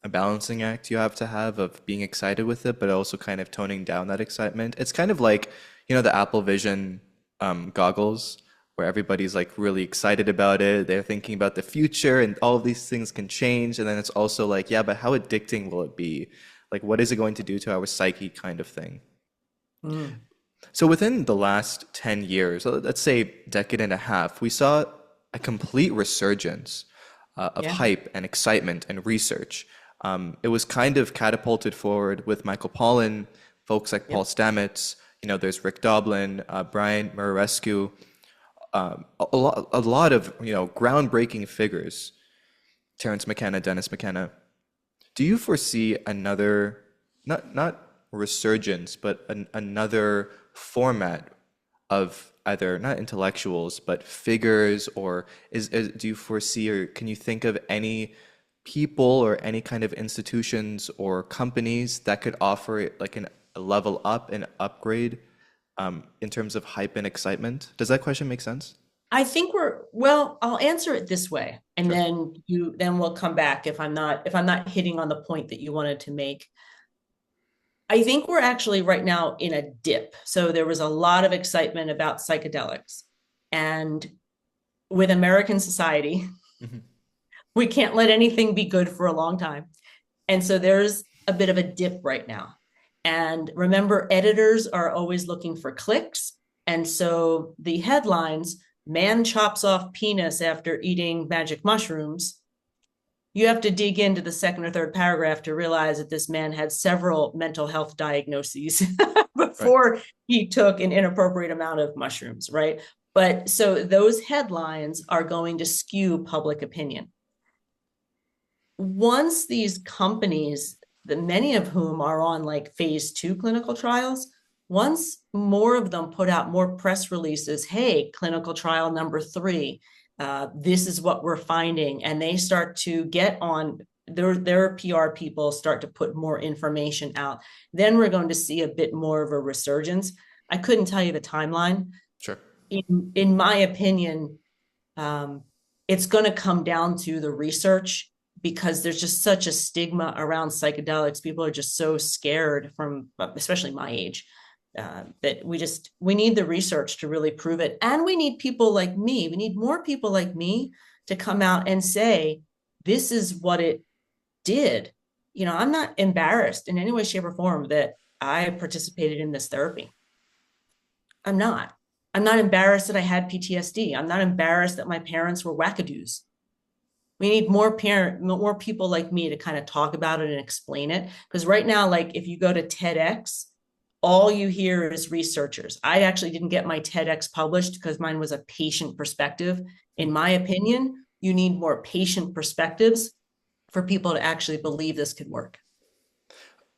balancing act you have to have of being excited with it, but also kind of toning down that excitement. It's kind of like, the Apple Vision goggles, where everybody's like really excited about it. They're thinking about the future and all of these things can change. And then it's also like, yeah, but how addicting will it be? Like, what is it going to do to our psyche, kind of thing? Mm. So within the last 10 years, let's say decade and a half, we saw a complete resurgence of hype and excitement and research. It was kind of catapulted forward with Michael Pollan, folks like Paul Stamets, there's Rick Doblin, Brian Murarescu, a lot of, groundbreaking figures, Terence McKenna, Dennis McKenna. Do you foresee another, not resurgence, but another format of either not intellectuals but figures, or do you foresee, or can you think of any people or any kind of institutions or companies that could offer like a level up and upgrade in terms of hype and excitement? Does that question make sense? I think well, I'll answer it this way, and Sure. then we'll come back if I'm not hitting on the point that you wanted to make. I think we're actually right now in a dip. So there was a lot of excitement about psychedelics, and with American society, Hmm. we can't let anything be good for a long time. And so there's a bit of a dip right now. And remember, editors are always looking for clicks. And so the headlines, man chops off penis after eating magic mushrooms, you have to dig into the second or third paragraph to realize that this man had several mental health diagnoses Right. before he took an inappropriate amount of mushrooms, right? But so those headlines are going to skew public opinion. Once these companies, many of whom are on like phase 2 clinical trials, once more of them put out more press releases, hey, clinical trial number 3, This is what we're finding. And they start to get on, their PR people start to put more information out. Then we're going to see a bit more of a resurgence. I couldn't tell you the timeline. Sure. In my opinion, it's going to come down to the research, because there's just such a stigma around psychedelics. People are just so scared from, especially my age, that we need the research to really prove it. And we need people like me. We need more people like me to come out and say, this is what it did. I'm not embarrassed in any way, shape, or form that I participated in this therapy. I'm not. I'm not embarrassed that I had PTSD. I'm not embarrassed that my parents were wackadoos. We need more people like me to kind of talk about it and explain it. Because right now, like if you go to TEDx, all you hear is researchers. I actually didn't get my TEDx published because mine was a patient perspective. In my opinion, you need more patient perspectives for people to actually believe this could work.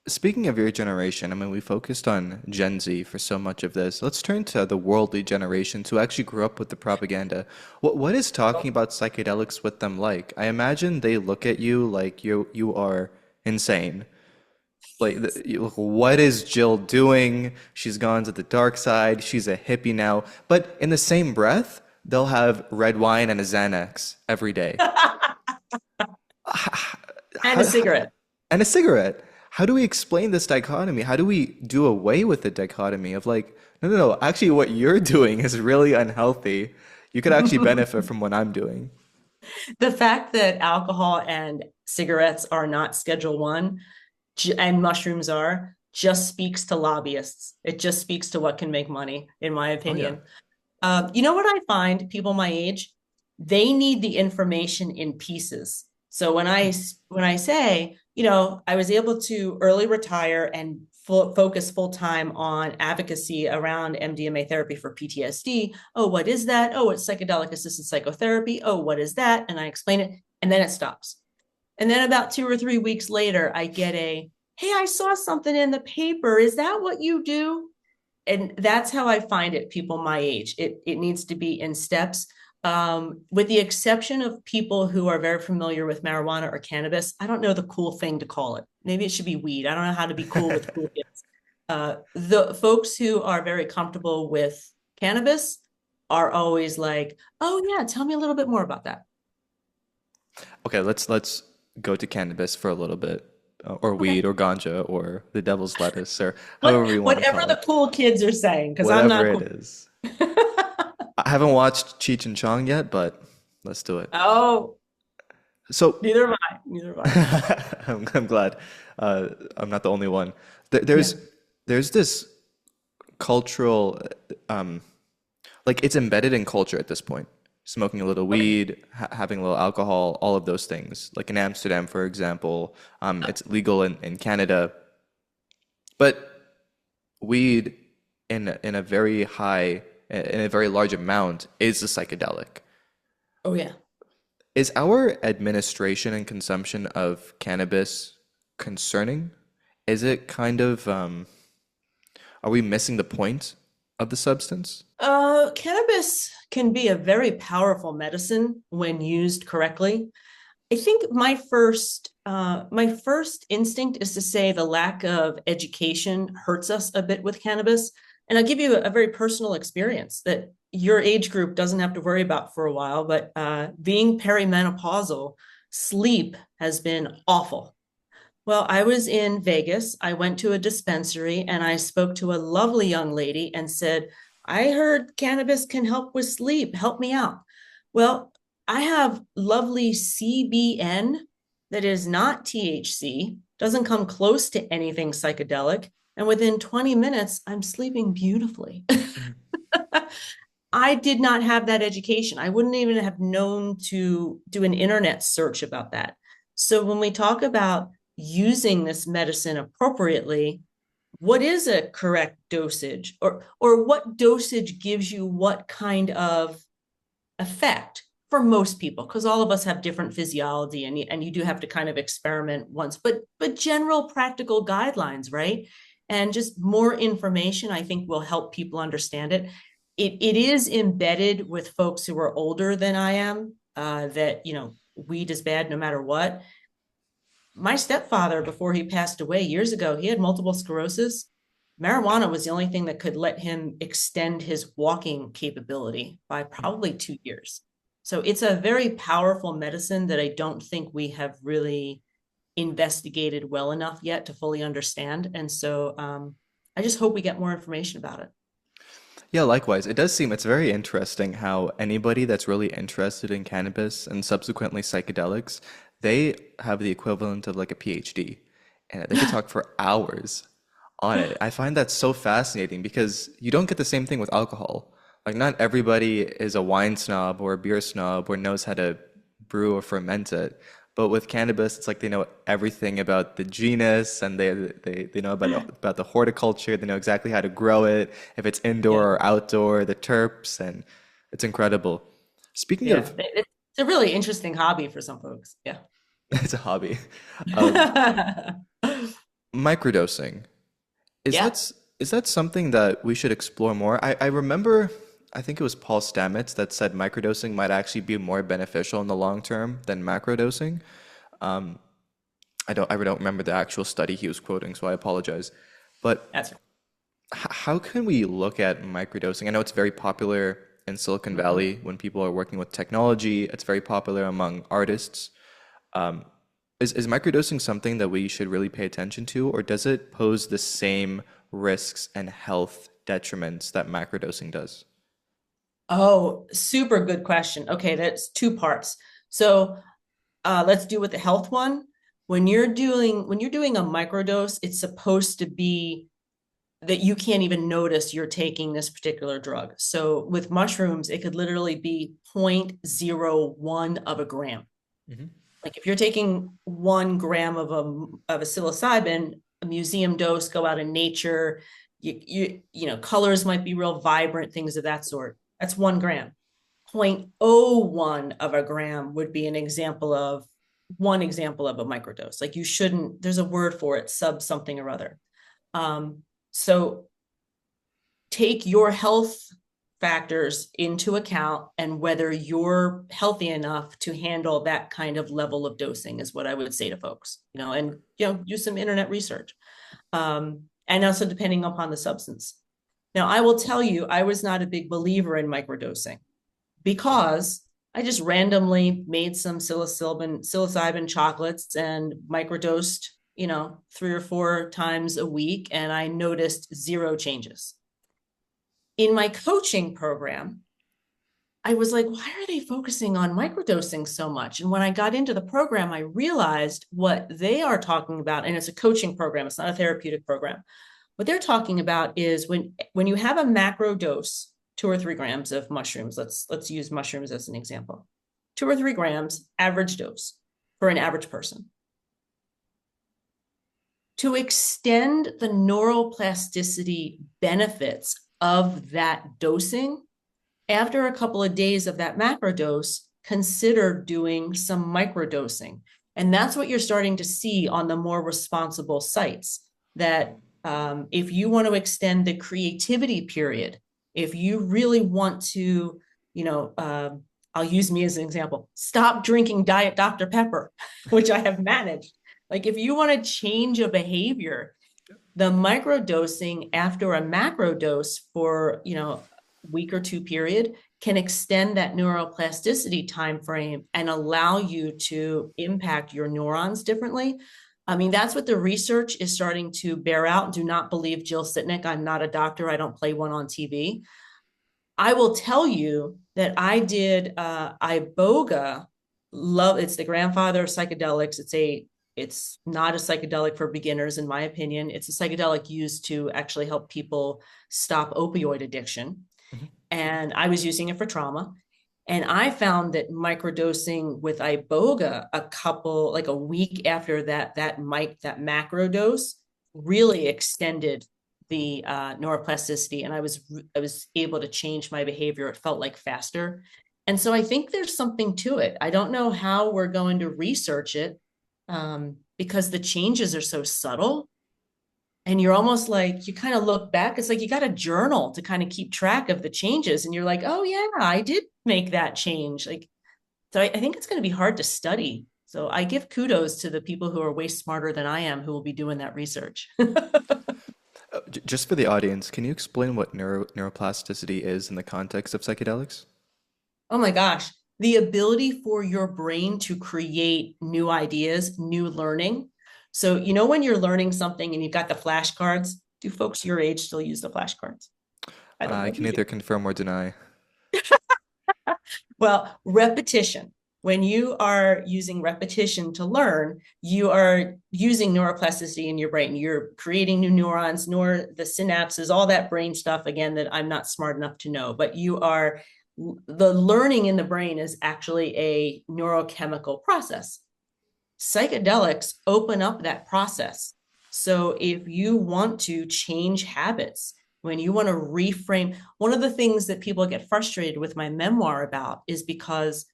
Speaking of your generation, I mean, we focused on Gen Z for so much of this. Let's turn to the worldly generations who actually grew up with the propaganda. What is talking about psychedelics with them like? I imagine they look at you like you are insane. Like, what is Jill doing? She's gone to the dark side. She's a hippie now. But in the same breath, they'll have red wine and a Xanax every day. And a cigarette. And a cigarette. How do we explain this dichotomy? How do we do away with the dichotomy of like, no, actually what you're doing is really unhealthy. You could actually benefit from what I'm doing. The fact that alcohol and cigarettes are not Schedule 1 and mushrooms are just speaks to lobbyists. It just speaks to what can make money, in my opinion. Oh, yeah. You know what I find, people my age, they need the information in pieces. So when I say, I was able to early retire and focus full time on advocacy around MDMA therapy for PTSD. Oh, what is that? Oh, it's psychedelic assisted psychotherapy. Oh, what is that? And I explain it, and then it stops. And then about 2 or 3 weeks later, I get hey, I saw something in the paper. Is that what you do? And that's how I find it, people my age. It needs to be in steps. With the exception of people who are very familiar with marijuana or cannabis, I don't know the cool thing to call it. Maybe it should be weed. I don't know how to be cool with cool kids. The folks who are very comfortable with cannabis are always like, oh yeah, tell me a little bit more about that. Okay, let's go to cannabis for a little bit, or weed, or ganja, or the devil's lettuce, or however you want to Whatever call the it. cool kids are saying, because I'm not Whatever cool. it is. I haven't watched Cheech and Chong yet, but let's do it. Oh, So neither have I. Neither have I. I'm glad I'm not the only one. Yeah. There's this cultural, like it's embedded in culture at this point. Smoking a little Okay. weed, having a little alcohol, all of those things. Like in Amsterdam, for example, it's legal in Canada, but weed in a very high, in a very large amount is a psychedelic. Oh yeah. Is our administration and consumption of cannabis concerning? Is it kind of, are we missing the point of the substance? Cannabis can be a very powerful medicine when used correctly. I think my first instinct is to say the lack of education hurts us a bit with cannabis. And I'll give you a very personal experience that your age group doesn't have to worry about for a while, but being perimenopausal, sleep has been awful. Well, I was in Vegas. I went to a dispensary and I spoke to a lovely young lady and said, I heard cannabis can help with sleep. Help me out. Well, I have lovely CBN that is not THC, doesn't come close to anything psychedelic. And within 20 minutes, I'm sleeping beautifully. Mhm. I did not have that education. I wouldn't even have known to do an internet search about that. So when we talk about using this medicine appropriately, what is a correct dosage, or what dosage gives you what kind of effect for most people, because all of us have different physiology, and you do have to kind of experiment once, but general practical guidelines, right? And just more information, I think, will help people understand it. it is embedded with folks who are older than I am, that, weed is bad no matter what. My stepfather, before he passed away years ago, he had multiple sclerosis. Marijuana was the only thing that could let him extend his walking capability by probably 2 years. So it's a very powerful medicine that I don't think we have really investigated well enough yet to fully understand. And so I just hope we get more information about it. Yeah, likewise. It does seem it's very interesting how anybody that's really interested in cannabis and subsequently psychedelics, they have the equivalent of like a PhD, and they could talk for hours on it. I find that so fascinating because you don't get the same thing with alcohol. Like, not everybody is a wine snob or a beer snob or knows how to brew or ferment it. But with cannabis, it's like they know everything about the genus, and they know about the horticulture. They know exactly how to grow it, if it's indoor Yeah. or outdoor, the terps, and it's incredible. Speaking Yeah. of, It's a really interesting hobby for some folks. Yeah. it's a hobby. Um, Microdosing. Is Yeah. that something that we should explore more? I remember, I think it was Paul Stamets that said microdosing might actually be more beneficial in the long term than macrodosing. Um, I don't remember the actual study he was quoting, so I apologize. But That's right. how can we look at microdosing? I know it's very popular in Silicon Mhm. Valley when people are working with technology. It's very popular among artists. Um, is microdosing something that we should really pay attention to, or does it pose the same risks and health detriments that macrodosing does? Oh, super good question. Okay, that's two parts. So let's do with the health one. When you're doing a microdose, it's supposed to be that you can't even notice you're taking this particular drug. So with mushrooms, it could literally be 0.01 of a gram. Hmm. Like if you're taking 1 gram of a psilocybin, a museum dose, go out in nature, colors might be real vibrant, things of that sort. That's 1 gram. 0.01 of a gram would be one example of a microdose. Like you shouldn't, there's a word for it, sub something or other. So take your health factors into account and whether you're healthy enough to handle that kind of level of dosing is what I would say to folks, and do some internet research. And also depending upon the substance. Now, I will tell you, I was not a big believer in microdosing because I just randomly made some psilocybin chocolates and microdosed, 3 or 4 times a week, and I noticed zero changes. In my coaching program, I was like, why are they focusing on microdosing so much? And when I got into the program, I realized what they are talking about, and it's a coaching program, it's not a therapeutic program. What they're talking about is when you have a macro dose, 2 or 3 grams of mushrooms, let's use mushrooms as an example. 2 or 3 grams, average dose for an average person. To extend the neuroplasticity benefits of that dosing, after a couple of days of that macro dose, consider doing some microdosing. And that's what you're starting to see on the more responsible sites. That if you want to extend the creativity period, if you really want to, I'll use me as an example, stop drinking Diet Dr. Pepper, which I have managed. Like if you want to change a behavior, the microdosing after a macro dose for, week or two period can extend that neuroplasticity time frame and allow you to impact your neurons differently. I mean, that's what the research is starting to bear out. Do not believe Jill Sitnick. I'm not a doctor. I don't play one on TV. I will tell you that I did iboga. Love, it's the grandfather of psychedelics. It's not a psychedelic for beginners, in my opinion. It's a psychedelic used to actually help people stop opioid addiction. Hmm. And I was using it for trauma. And I found that microdosing with iboga like a week after that macro dose really extended the neuroplasticity, and I was able to change my behavior. It felt like faster, and so I think there's something to it. I don't know how we're going to research it because the changes are so subtle. And you're almost like, you kind of look back, it's like you got a journal to kind of keep track of the changes. And you're like, oh, yeah, I did make that change. Like, so I think it's going to be hard to study. So I give kudos to the people who are way smarter than I am who will be doing that research. Just for the audience, can you explain what neuroplasticity is in the context of psychedelics? Oh my gosh. The ability for your brain to create new ideas, new learning. So, when you're learning something and you've got the flashcards, do folks your age still use the flashcards? I don't know I if can you do. neither confirm or deny. Well, repetition. When you are using repetition to learn, you are using neuroplasticity in your brain. You're creating new neurons, nor the synapses, all that brain stuff, again, that I'm not smart enough to know. But the learning in the brain is actually a neurochemical process. Psychedelics open up that process. So if you want to change habits, when you want to reframe, one of the things that people get frustrated with my memoir about is because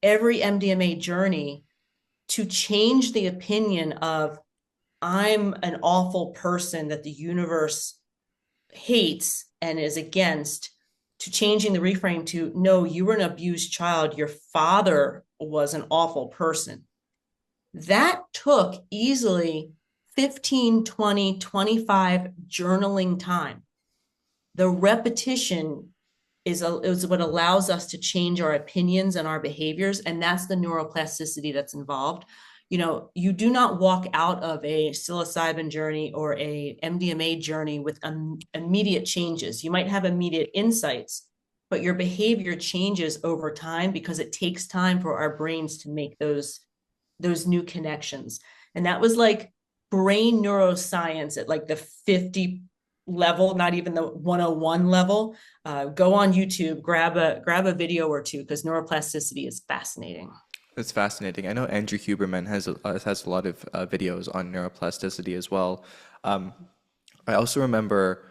every MDMA journey, to change the opinion of I'm an awful person that the universe hates and is against, to changing the reframe to no, you were an abused child, your father was an awful person. That took easily 15, 20, 25 journaling time. The repetition is what allows us to change our opinions and our behaviors. And that's the neuroplasticity that's involved. You do not walk out of a psilocybin journey or a MDMA journey with immediate changes. You might have immediate insights, but your behavior changes over time because it takes time for our brains to make those new connections. And that was like brain neuroscience at like the 50 level, not even the 101 level. Go on YouTube, grab a video or two, because neuroplasticity is fascinating. It's fascinating. I know Andrew Huberman has a lot of videos on neuroplasticity as well. Um, I also remember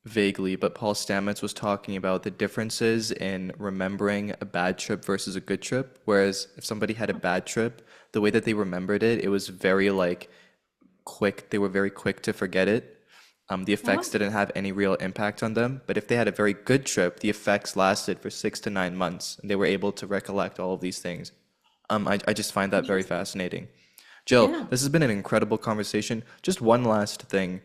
vaguely, but Paul Stamets was talking about the differences in remembering a bad trip versus a good trip. Whereas if somebody had a bad trip, the way that they remembered it, it was very like quick. They were very quick to forget it. The effects Oh, didn't have any real impact on them. But if they had a very good trip, the effects lasted for 6 to 9 months, and they were able to recollect all of these things. I just find that very interesting. fascinating. Jill, Yeah. this has been an incredible conversation. Just one last thing.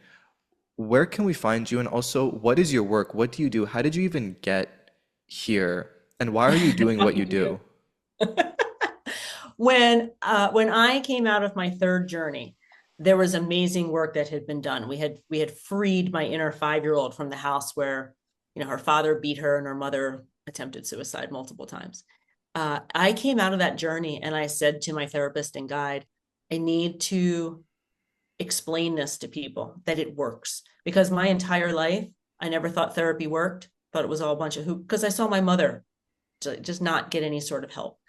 Where can we find you? And also, what is your work? What do you do? How did you even get here? And why are you doing what you do? When I came out of my third journey, there was amazing work that had been done. We had freed my inner 5-year-old from the house where, her father beat her and her mother attempted suicide multiple times. I came out of that journey and I said to my therapist and guide, I need to explain this to people that it works, because my entire life I never thought therapy worked. Thought it was all a bunch of hoop, because I saw my mother just not get any sort of help.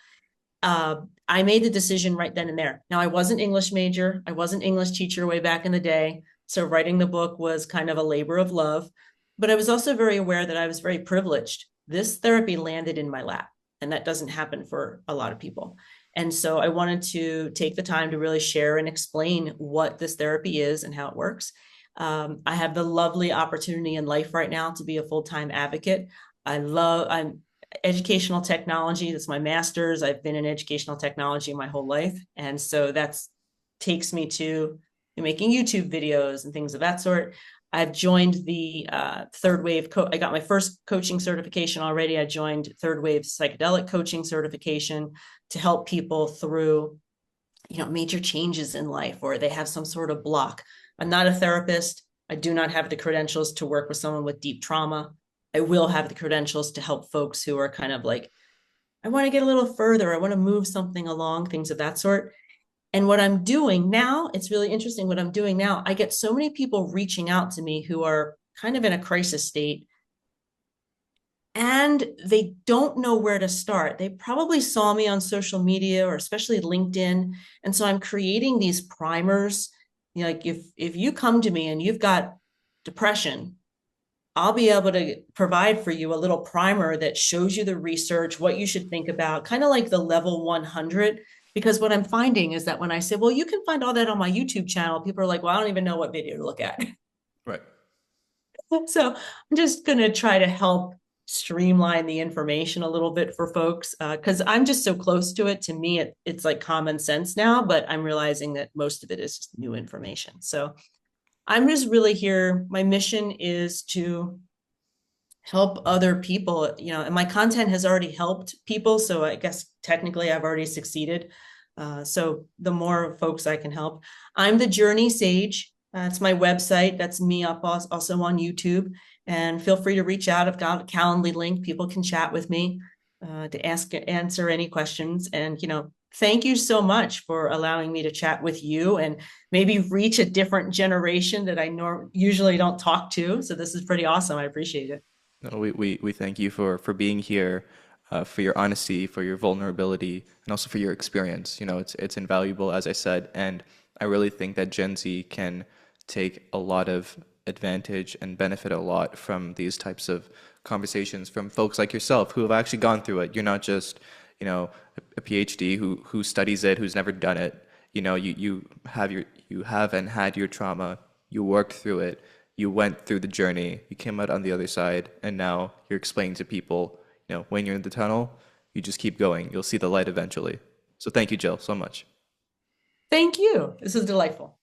I made the decision right then and there. Now, I was an English major. I was an English teacher way back in the day. So writing the book was kind of a labor of love. But I was also very aware that I was very privileged. This therapy landed in my lap, and that doesn't happen for a lot of people. And so I wanted to take the time to really share and explain what this therapy is and how it works. I have the lovely opportunity in life right now to be a full-time advocate. I'm educational technology. That's my master's. I've been in educational technology my whole life. And so that's takes me to making YouTube videos and things of that sort. I've joined the third wave. I got my first coaching certification already. I joined third wave psychedelic coaching certification to help people through, major changes in life, or they have some sort of block. I'm not a therapist. I do not have the credentials to work with someone with deep trauma. I will have the credentials to help folks who are kind of like, I want to get a little further. I want to move something along, things of that sort. And what I'm doing now, it's really interesting what I'm doing now. I get so many people reaching out to me who are kind of in a crisis state and they don't know where to start. They probably saw me on social media or especially LinkedIn. And so I'm creating these primers. Like if you come to me and you've got depression, I'll be able to provide for you a little primer that shows you the research, what you should think about, kind of like the level 100. Because what I'm finding is that when I say, well, you can find all that on my YouTube channel, people are like, well, I don't even know what video to look at. Right. So I'm just going to try to help streamline the information a little bit for folks because I'm just so close to it. To me, it's like common sense now, but I'm realizing that most of it is just new information. So I'm just really here. My mission is to help other people, and my content has already helped people. So I guess technically I've already succeeded. So the more folks I can help. I'm the Journey Sage. It's my website. That's me up also on YouTube. And feel free to reach out. I've got a Calendly link. People can chat with me to answer any questions. And, thank you so much for allowing me to chat with you and maybe reach a different generation that I usually don't talk to. So this is pretty awesome. I appreciate it. No, we thank you for being here, for your honesty, for your vulnerability, and also for your experience. It's invaluable, as I said, and I really think that Gen Z can take a lot of advantage and benefit a lot from these types of conversations from folks like yourself who have actually gone through it. You're not just, a PhD who studies it, who's never done it. You have and had your trauma. You worked through it. You went through the journey, you came out on the other side, and now you're explaining to people, when you're in the tunnel, you just keep going. You'll see the light eventually. So thank you, Jill, so much. Thank you. This is delightful.